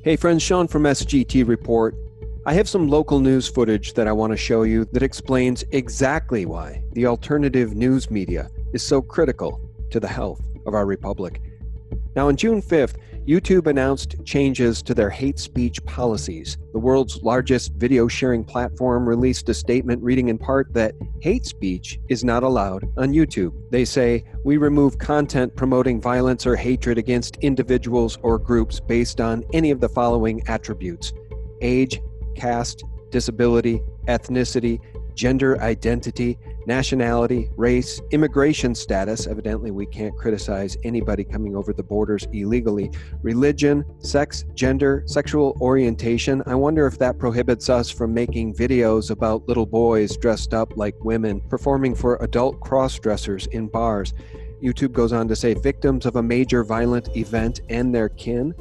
Hey friends, Sean from SGT Report. I have some local news footage that I want to show you that explains exactly why the alternative news media is so critical to the health of our republic. Now, on June 5th, YouTube announced changes to their hate speech policies. The world's largest video sharing platform released a statement reading in part that hate speech is not allowed on YouTube. They say, "We remove content promoting violence or hatred against individuals or groups based on any of the following attributes: age, caste, disability, ethnicity, gender identity, nationality, race, immigration status," evidently we can't criticize anybody coming over the borders illegally, religion, sex, gender, sexual orientation. I wonder if that prohibits us from making videos about little boys dressed up like women, performing for adult cross-dressers in bars. YouTube goes on to say victims of a major violent event and their kin,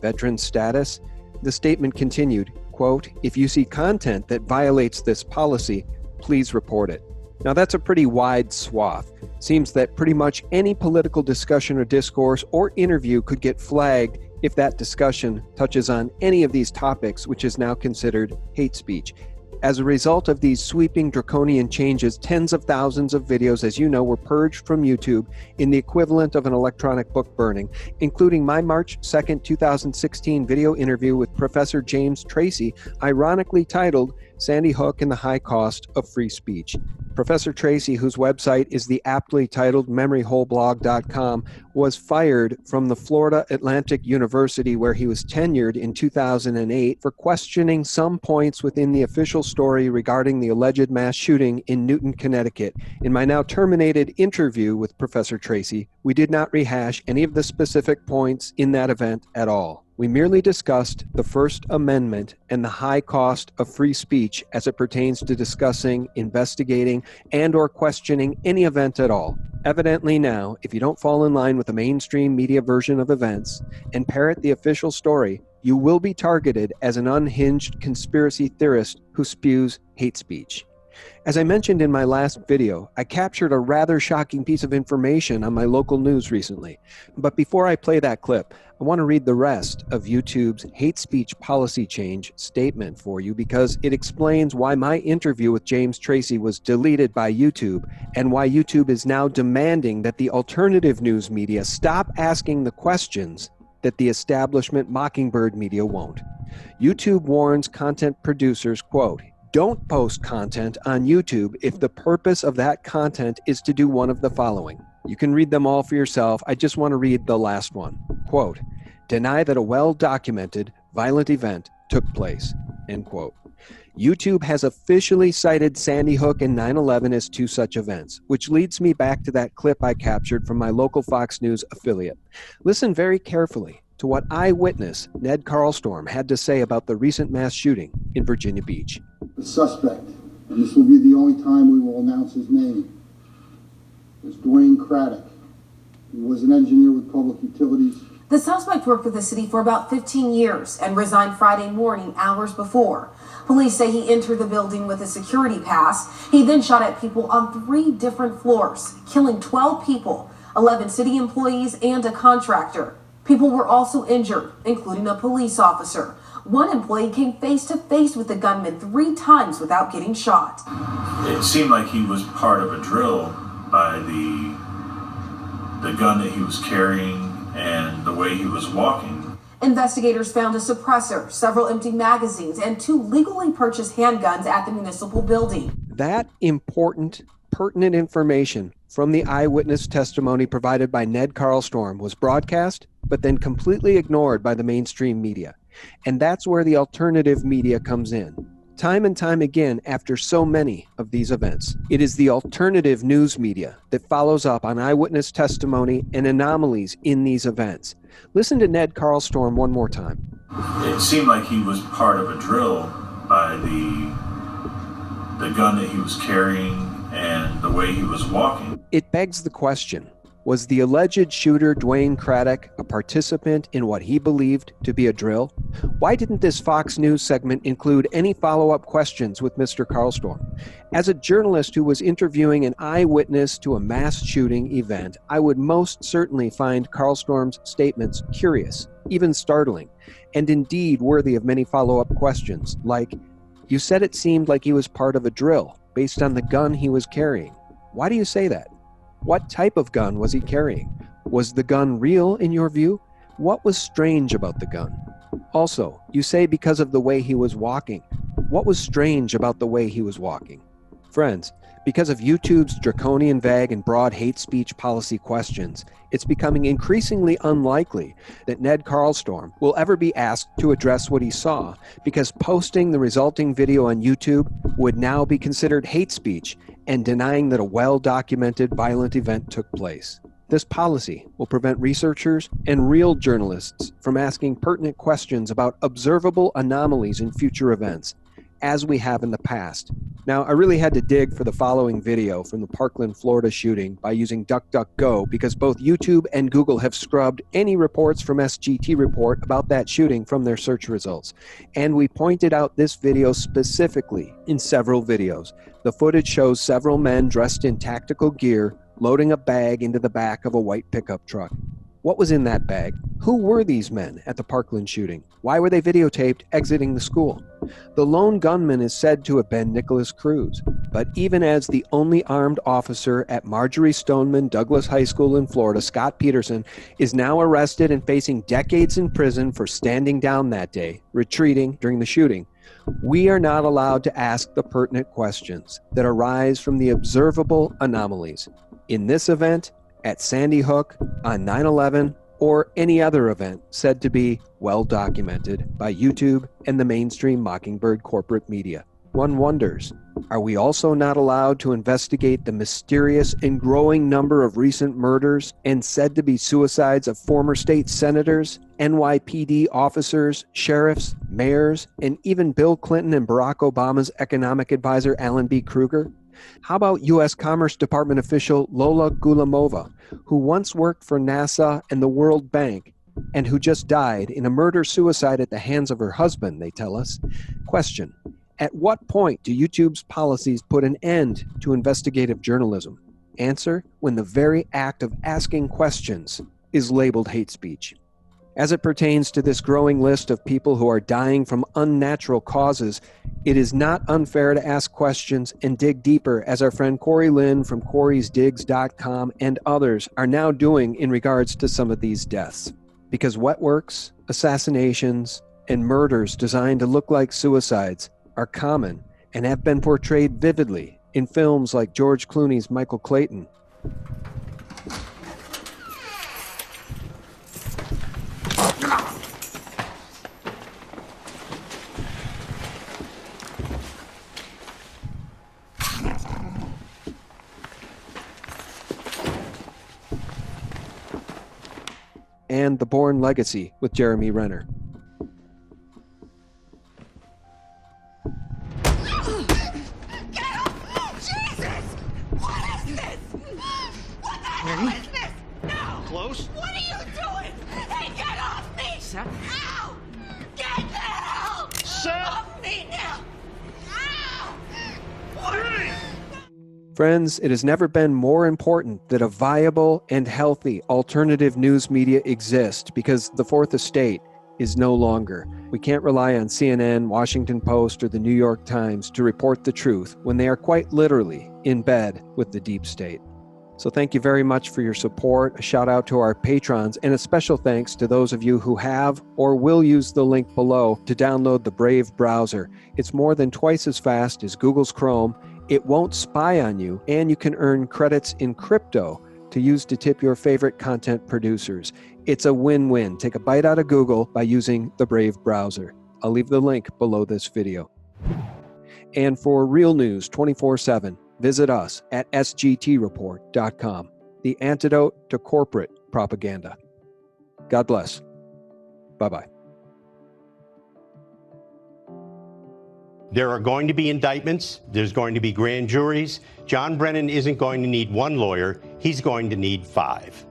veteran status. The statement continued, quote, "If you see content that violates this policy, please report it." Now that's a pretty wide swath. Seems that pretty much any political discussion or discourse or interview could get flagged if that discussion touches on any of these topics, which is now considered hate speech. As a result of these sweeping draconian changes, tens of thousands of videos, as you know, were purged from YouTube in the equivalent of an electronic book burning, including my March 2nd, 2016 video interview with Professor James Tracy, ironically titled "Sandy Hook and the High Cost of Free Speech." Professor Tracy, whose website is the aptly titled memoryholeblog.com, was fired from the Florida Atlantic University, where he was tenured in 2008, for questioning some points within the official story regarding the alleged mass shooting in Newton, Connecticut. In my now terminated interview with Professor Tracy, we did not rehash any of the specific points in that event at all. We merely discussed the First Amendment and the high cost of free speech as it pertains to discussing, investigating, and or questioning any event at all. Evidently now, if you don't fall in line with the mainstream media version of events and parrot the official story, you will be targeted as an unhinged conspiracy theorist who spews hate speech. As I mentioned in my last video, I captured a rather shocking piece of information on my local news recently. But before I play that clip, I want to read the rest of YouTube's hate speech policy change statement for you, because it explains why my interview with James Tracy was deleted by YouTube and why YouTube is now demanding that the alternative news media stop asking the questions that the establishment Mockingbird media won't. YouTube warns content producers, quote, "Don't post content on YouTube if the purpose of that content is to do one of the following." You can read them all for yourself. I just want to read the last one. Quote, "Deny that a well-documented violent event took place." End quote. YouTube has officially cited Sandy Hook and 9/11 as two such events, which leads me back to that clip I captured from my local Fox News affiliate. Listen very carefully to what eyewitness Ned Carlstorm had to say about the recent mass shooting in Virginia Beach. The suspect, and this will be the only time we will announce his name, is Dwayne Craddock. He was an engineer with Public Utilities. The suspect worked for the city for about 15 years and resigned Friday morning, hours before. Police say he entered the building with a security pass. He then shot at people on 3 different floors, killing 12 people, 11 city employees and a contractor. People were also injured, including a police officer. One employee came face to face with the gunman 3 times without getting shot. It seemed like he was part of a drill by the gun that he was carrying and the way he was walking. Investigators found a suppressor, several empty magazines, and 2 legally purchased handguns at the municipal building. That important, pertinent information from the eyewitness testimony provided by Ned Carlstorm was broadcast, but then completely ignored by the mainstream media. And that's where the alternative media comes in. Time and time again, after so many of these events, it is the alternative news media that follows up on eyewitness testimony and anomalies in these events. Listen to Ned Carlstorm one more time. It seemed like he was part of a drill by the gun that he was carrying and the way he was walking. It begs the question, was the alleged shooter Dwayne Craddock a participant in what he believed to be a drill? Why didn't this Fox News segment include any follow-up questions with Mr. Carlstorm? As a journalist who was interviewing an eyewitness to a mass shooting event, I would most certainly find Carlstorm's statements curious. even startling, and indeed worthy of many follow-up questions, like, you said it seemed like he was part of a drill based on the gun he was carrying. Why do you say that? What type of gun was he carrying? Was the gun real in your view? What was strange about the gun? Also, you say because of the way he was walking. What was strange about the way he was walking? Friends, because of YouTube's draconian, vague, and broad hate speech policy questions, it's becoming increasingly unlikely that Ned Carlstorm will ever be asked to address what he saw, because posting the resulting video on YouTube would now be considered hate speech and denying that a well-documented violent event took place. This policy will prevent researchers and real journalists from asking pertinent questions about observable anomalies in future events, as we have in the past. Now, I really had to dig for the following video from the Parkland, Florida shooting by using DuckDuckGo, because both YouTube and Google have scrubbed any reports from SGT Report about that shooting from their search results. And we pointed out this video specifically in several videos. The footage shows several men dressed in tactical gear loading a bag into the back of a white pickup truck. What was in that bag? Who were these men at the Parkland shooting? Why were they videotaped exiting the school? The lone gunman is said to have been Nicholas Cruz, but even as the only armed officer at Marjorie Stoneman Douglas High School in Florida, Scott Peterson, is now arrested and facing decades in prison for standing down that day, retreating during the shooting. We are not allowed to ask the pertinent questions that arise from the observable anomalies. In this event, at Sandy Hook, on 9/11, or any other event said to be well documented by YouTube and the mainstream Mockingbird corporate media. One wonders, are we also not allowed to investigate the mysterious and growing number of recent murders and said to be suicides of former state senators, NYPD officers, sheriffs, mayors, and even Bill Clinton and Barack Obama's economic advisor Alan B. Kruger? How about U.S. Commerce Department official Lola Gulamova, who once worked for NASA and the World Bank, and who just died in a murder-suicide at the hands of her husband, they tell us? Question: at what point do YouTube's policies put an end to investigative journalism? Answer: when the very act of asking questions is labeled hate speech. As it pertains to this growing list of people who are dying from unnatural causes, it is not unfair to ask questions and dig deeper, as our friend Corey Lynn from corysdigs.com and others are now doing in regards to some of these deaths. Because wet works, assassinations, and murders designed to look like suicides are common and have been portrayed vividly in films like George Clooney's Michael Clayton. And The Bourne Legacy with Jeremy Renner. Get up! Jesus! What is this? What the hell is this? No! Close? What are you doing? Hey, get off me! Seth? Ow! Get the hell Seth! off me now! Ow! What? Friends, it has never been more important that a viable and healthy alternative news media exist, because the Fourth Estate is no longer. We can't rely on CNN, Washington Post, or the New York Times to report the truth when they are quite literally in bed with the deep state. So thank you very much for your support. A shout out to our patrons, and a special thanks to those of you who have or will use the link below to download the Brave browser. It's more than twice as fast as Google's Chrome. It won't spy on you, and you can earn credits in crypto to use to tip your favorite content producers. It's a win-win. Take a bite out of Google by using the Brave browser. I'll leave the link below this video. And for real news 24/7, visit us at sgtreport.com, the antidote to corporate propaganda. God bless. Bye-bye. There are going to be indictments. There's going to be grand juries. John Brennan isn't going to need one lawyer. He's going to need 5.